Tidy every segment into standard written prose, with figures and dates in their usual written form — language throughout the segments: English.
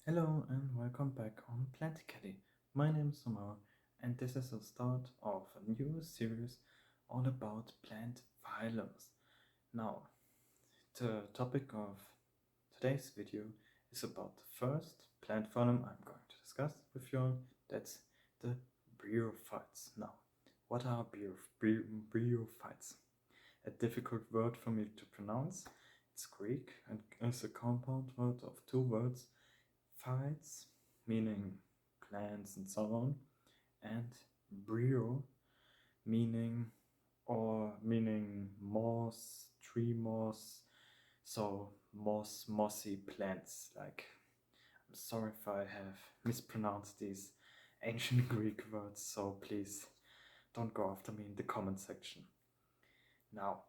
Hello and welcome back on Planticaly. My name is Omar and this is the start of a new series all about plant phylums. Now, the topic of today's video is about the first plant phylum I'm going to discuss with you all. That's the Bryophytes. Now, what are Bryophytes? A difficult word for me to pronounce. It's Greek and is a compound word of two words, phytes, meaning plants and so on, and brio, meaning moss, tree moss, so mossy plants. Like, I'm sorry if I have mispronounced these ancient Greek words, so please don't go after me in the comment section. Now,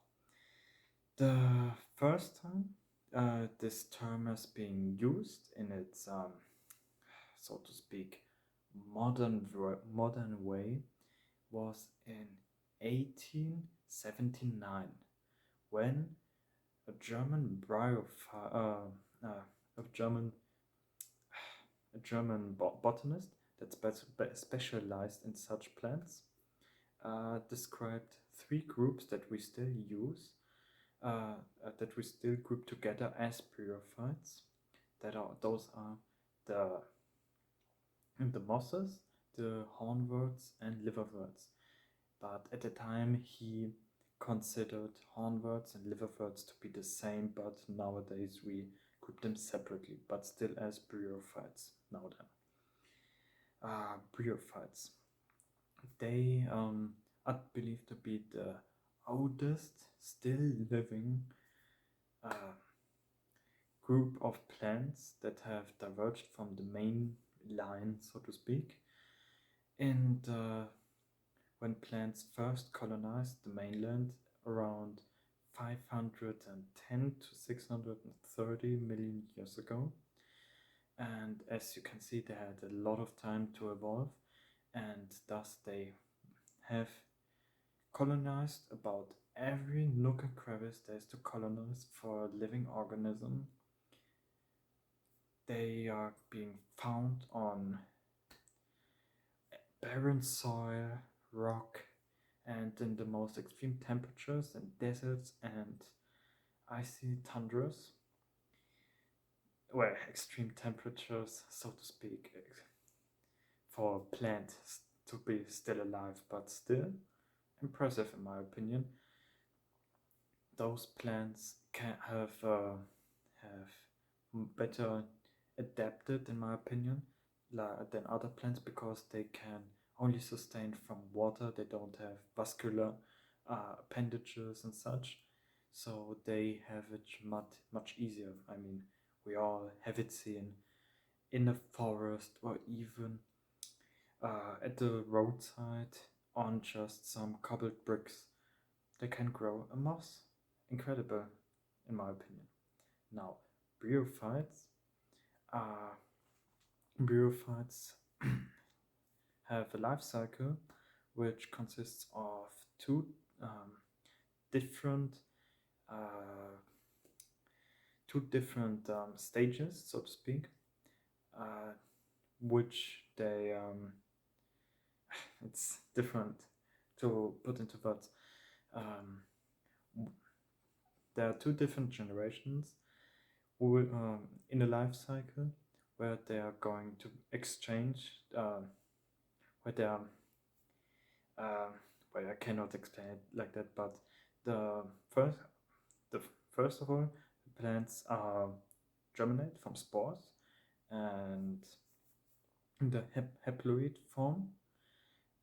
the first time this term is being used in its so to speak, modern way was in 1879 when a German botanist that specialized in such plants described three groups that we still use, that we still group together as bryophytes. Those are the mosses, the hornworts, and liverworts. But at the time, he considered hornworts and liverworts to be the same, but nowadays we group them separately, but still as bryophytes. Now then, bryophytes. They are believed to be the oldest still living group of plants that have diverged from the main line, so to speak. And when plants first colonized the mainland around 510 to 630 million years ago. And as you can see, they had a lot of time to evolve, and thus they have colonized about every nook and crevice there is to colonize for a living organism. They are being found on barren soil, rock, and in the most extreme temperatures and deserts and icy tundras. Well, extreme temperatures, so to speak, for a plant to be still alive, but still impressive in my opinion. Those plants can have better adapted, in my opinion, than other plants because they can only sustain from water. They don't have vascular appendages and such, so they have it much easier. I mean, we all have it seen in a forest or even at the roadside on just some cobbled bricks. They can grow a moss. Incredible, in my opinion. Now, bryophytes are Bryophytes have a life cycle which consists of two different stages, so to speak, which they it's different to put into words. There are two different generations in a life cycle where they are going to exchange, where they are, well, I cannot explain it like that, but the first, first of all, plants germinate from spores and in the haploid form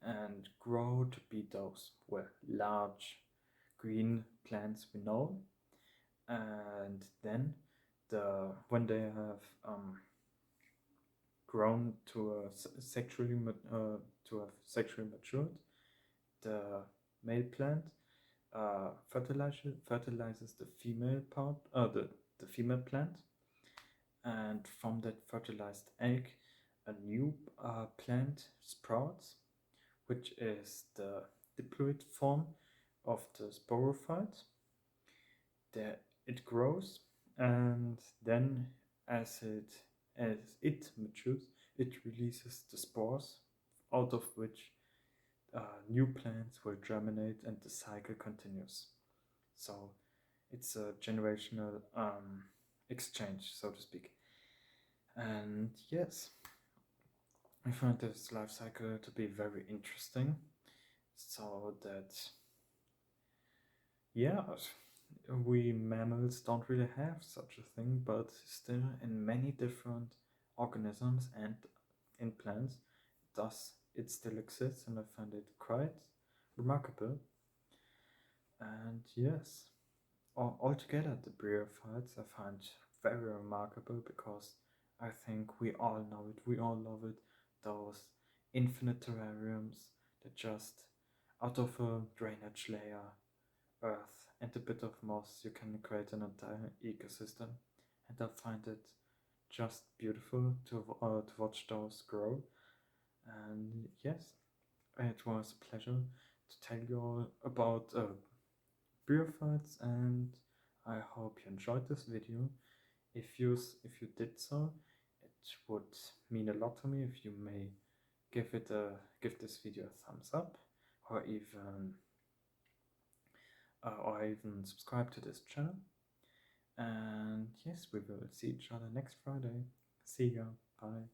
and grow to be those large green plants we know, and then when they have grown to sexually matured, the male plant fertilizes the female part, the female plant, and from that fertilized egg, a new plant sprouts, which is the diploid form of the sporophyte. There it grows, and then as it as it matures, it releases the spores, out of which new plants will germinate and the cycle continues. So it's a generational exchange, so to speak. And yes, I find this life cycle to be very interesting. So that, yeah, we mammals don't really have such a thing, but still in many different organisms and in plants, thus it still exists, and I find it quite remarkable. And yes, altogether, the Bryophytes I find very remarkable because I think we all know it, we all love it. Those infinite terrariums that just out of a drainage layer, earth, and a bit of moss, you can create an entire ecosystem. And I find it just beautiful to watch those grow. And yes, it was a pleasure to tell you all about Bryophytes, and I hope you enjoyed this video. If you did so, it would mean a lot to me if you may give this video a thumbs up, or even subscribe to this channel. And yes, we will see each other next Friday. See ya. Bye.